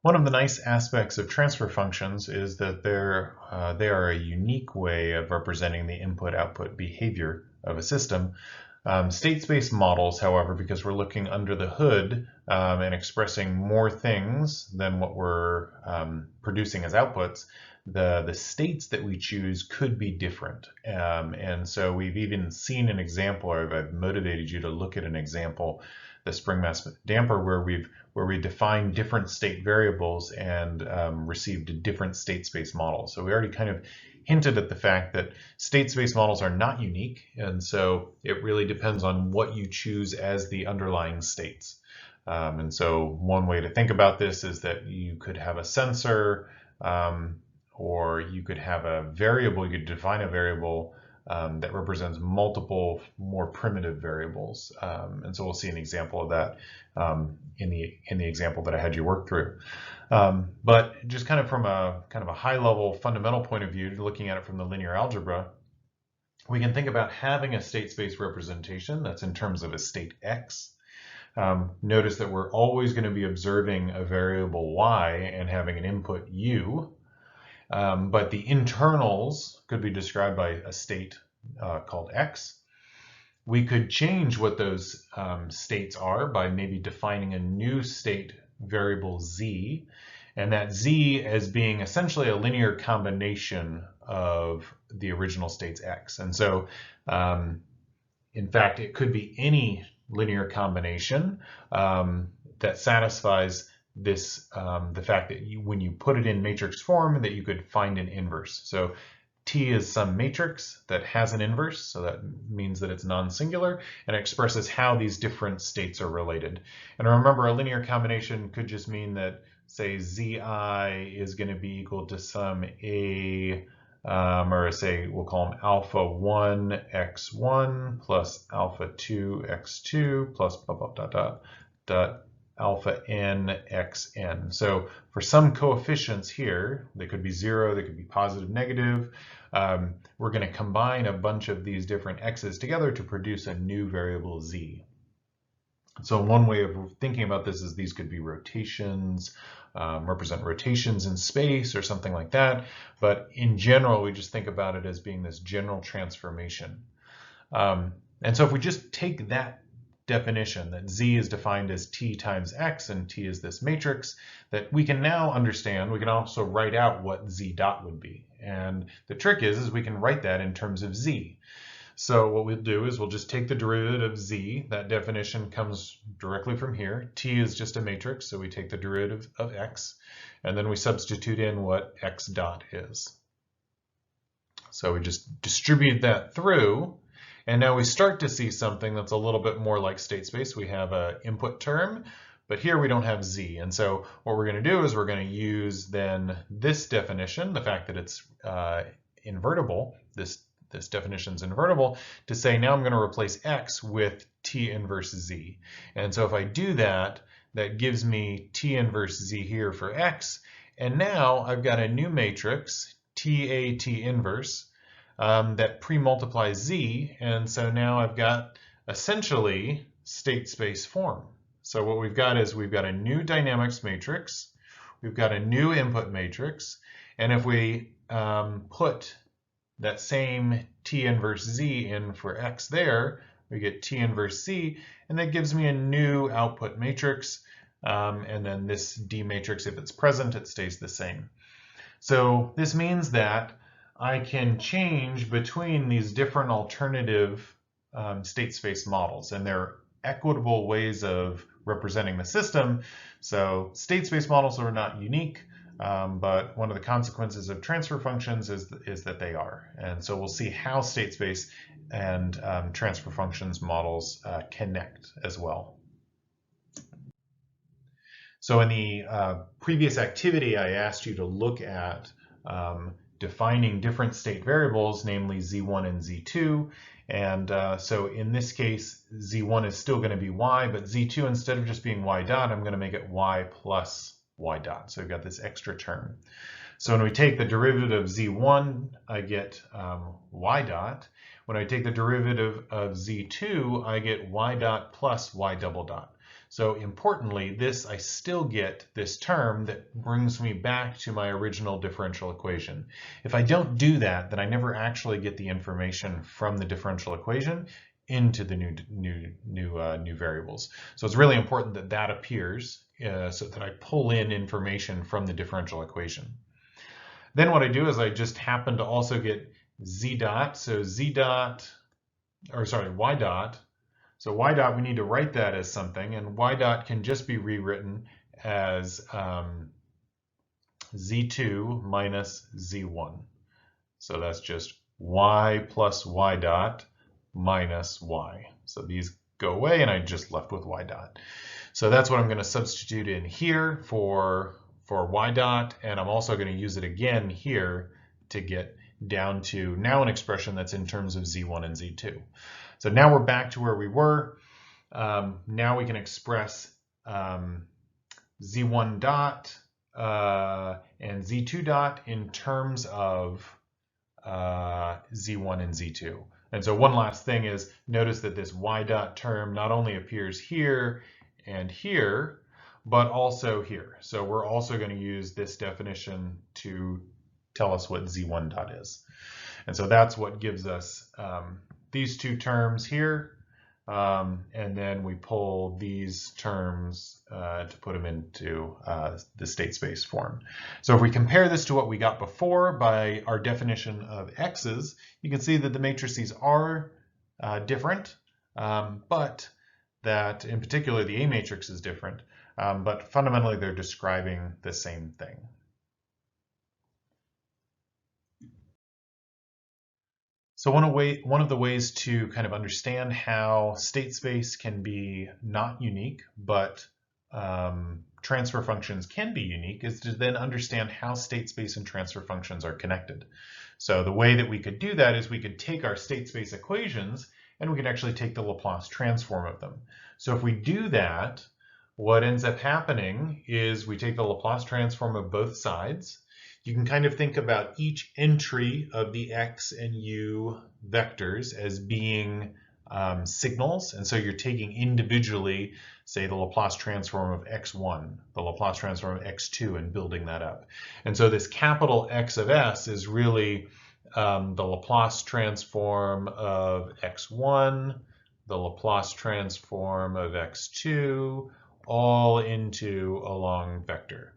One of the nice aspects of transfer functions is that they are a unique way of representing the input-output behavior of a system. State space models, however, because we're looking under the hood and expressing more things than what we're producing as outputs, the states that we choose could be different. And so we've even seen an example, or I've motivated you to look at an example, the spring mass damper, where we define different state variables and received different state space models. So we already kind of hinted at the fact that state space models are not unique, and so it really depends on what you choose as the underlying states. And so one way to think about this is that you could have a sensor, or you could have a variable, you could define a variable that represents multiple more primitive variables. And so we'll see an example of that in the example that I had you work through. But just kind of from a high level fundamental point of view, looking at it from the linear algebra, we can think about having a state space representation that's in terms of a state x. Notice that we're always going to be observing a variable y and having an input u. But the internals could be described by a state called x. We could change what those states are by maybe defining a new state variable z, and that z as being essentially a linear combination of the original state's x. And so, in fact, it could be any linear combination that satisfies this, the fact that when you put it in matrix form, that you could find an inverse. So T is some matrix that has an inverse, so that means that it's non-singular, and it expresses how these different states are related. And remember, a linear combination could just mean that, say, Zi is going to be equal to some A, or say we'll call them alpha 1 x1 plus alpha 2 x2 plus blah, blah, dot, dot, dot, alpha n xn. So for some coefficients here, they could be 0, they could be positive, negative. We're going to combine a bunch of these different x's together to produce a new variable z. So one way of thinking about this is these could be rotations, represent rotations in space or something like that. But in general, we just think about it as being this general transformation. And so if we just take that definition, that z is defined as t times x and t is this matrix, that we can now understand, we can also write out what z dot would be. And the trick is we can write that in terms of z. So what we'll do is we'll just take the derivative of z. That definition comes directly from here. T is just a matrix, so we take the derivative of x, and then we substitute in what x dot is. So we just distribute that through, and now we start to see something that's a little bit more like state space. We have an input term, but here we don't have z. And so what we're going to do is we're going to use then this definition, the fact that it's invertible, this definition's invertible, to say now I'm going to replace x with t inverse z. And so if I do that, that gives me t inverse z here for x. And now I've got a new matrix, ta t inverse, that pre-multiplies z. And so now I've got essentially state space form. So what we've got is we've got a new dynamics matrix, we've got a new input matrix, and if we put that same t inverse z in for x there, we get t inverse z, and that gives me a new output matrix. And then this D matrix, if it's present, it stays the same. So this means that I can change between these different alternative state space models, and they're equitable ways of representing the system. So state space models are not unique. But one of the consequences of transfer functions is that they are. And so we'll see how state space and transfer functions models connect as well. So in the previous activity, I asked you to look at defining different state variables, namely z1 and z2. And so in this case, z1 is still going to be y, but z2, instead of just being y dot, I'm going to make it y plus y dot. So we've got this extra term. So when we take the derivative of z1, I get y dot. When I take the derivative of z2, I get y dot plus y double dot. So importantly, I still get this term that brings me back to my original differential equation. If I don't do that, then I never actually get the information from the differential equation into the new variables. So it's really important that that appears so that I pull in information from the differential equation. Then what I do is I just happen to also get z dot, so z dot, or sorry, y dot. So y dot, we need to write that as something, and y dot can just be rewritten as z2 minus z1. So that's just y plus y dot minus y. So these go away, and I just left with y dot. So that's what I'm going to substitute in here for y dot, and I'm also going to use it again here to get down to now an expression that's in terms of z1 and z2. So now we're back to where we were. Now we can express z1 dot and z2 dot in terms of z1 and z2. And so one last thing is, notice that this y dot term not only appears here and here, but also here. So we're also going to use this definition to tell us what z1 dot is. And so that's what gives us these two terms here. And then we pull these terms to put them into the state space form. So if we compare this to what we got before by our definition of x's, you can see that the matrices are different, but that in particular the A matrix is different, but fundamentally they're describing the same thing. So one of the ways to kind of understand how state space can be not unique, but transfer functions can be unique, is to then understand how state space and transfer functions are connected. So the way that we could do that is we could take our state space equations and we could actually take the Laplace transform of them. So if we do that, what ends up happening is we take the Laplace transform of both sides. You can kind of think about each entry of the x and u vectors as being signals. And so you're taking individually, say, the Laplace transform of x1, the Laplace transform of x2, and building that up. And so this capital X of s is really the Laplace transform of x1, the Laplace transform of x2, all into a long vector.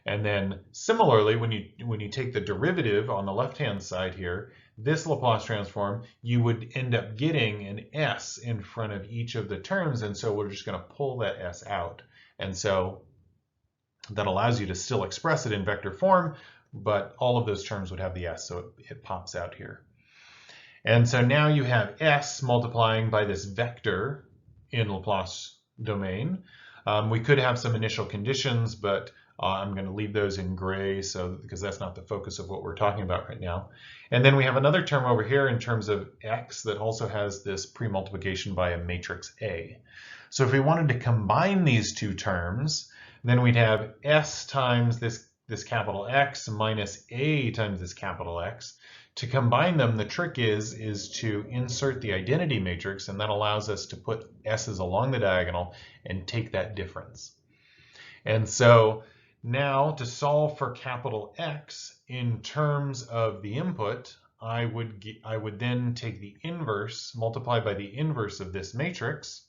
And then similarly, when you take the derivative on the left-hand side here, this Laplace transform, you would end up getting an s in front of each of the terms, and so we're just going to pull that s out. And so that allows you to still express it in vector form, but all of those terms would have the s, so it pops out here. And so now you have s multiplying by this vector in Laplace domain. We could have some initial conditions, but I'm going to leave those in gray because that's not the focus of what we're talking about right now. And then we have another term over here in terms of x that also has this pre-multiplication by a matrix A. So if we wanted to combine these two terms, then we'd have s times this capital X minus A times this capital X. To combine them, the trick is to insert the identity matrix, and that allows us to put s's along the diagonal and take that difference. And so now to solve for capital X in terms of the input, I would then take the inverse, multiply by the inverse of this matrix,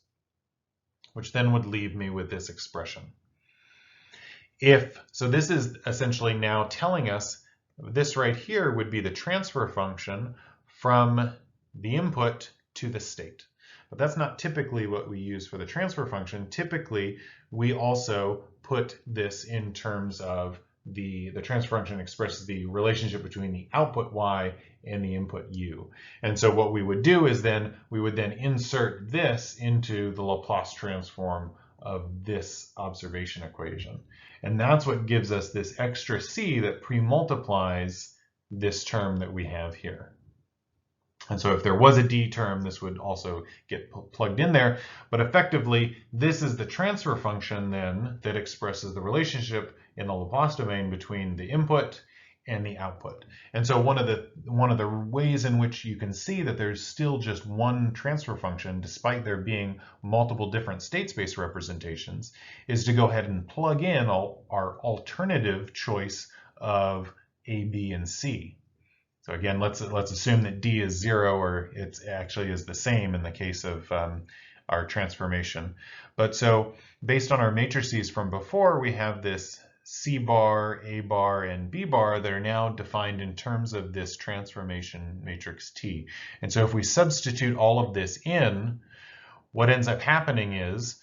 which then would leave me with this expression. So this is essentially now telling us this right here would be the transfer function from the input to the state. But that's not typically what we use for the transfer function. Typically, we also put this in terms of the transfer function expresses the relationship between the output y and the input u. And so what we would do is we would then insert this into the Laplace transform of this observation equation. And that's what gives us this extra c that pre-multiplies this term that we have here. And so if there was a d term, this would also get plugged in there. But effectively, this is the transfer function then that expresses the relationship in the Laplace domain between the input and the output. And so one of the ways in which you can see that there's still just one transfer function, despite there being multiple different state space representations, is to go ahead and plug in our alternative choice of A, B, and C. So again, let's assume that D is 0, or it actually is the same in the case of our transformation. But so based on our matrices from before, we have this C bar, A bar, and B bar that are now defined in terms of this transformation matrix T. And so if we substitute all of this in, what ends up happening is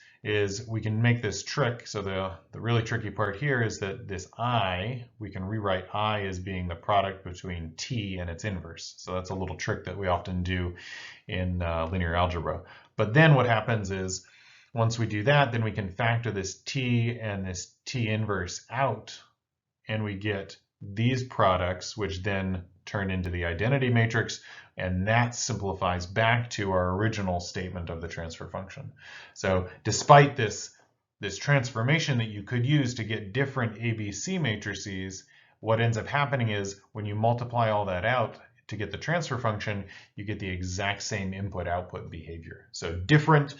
we can make this trick. So the really tricky part here is that this I, we can rewrite I as being the product between T and its inverse. So that's a little trick that we often do in linear algebra. But then what happens is, once we do that, then we can factor this T and this T inverse out, and we get these products, which then turn into the identity matrix, and that simplifies back to our original statement of the transfer function. So despite this transformation that you could use to get different ABC matrices, what ends up happening is when you multiply all that out to get the transfer function, you get the exact same input-output behavior. So different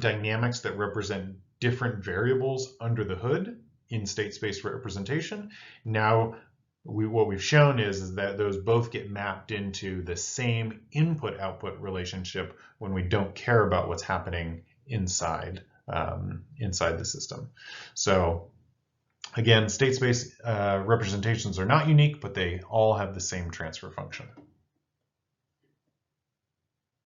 dynamics that represent different variables under the hood in state space representation. Now, what we've shown is that those both get mapped into the same input-output relationship when we don't care about what's happening inside the system. So again, state space representations are not unique, but they all have the same transfer function.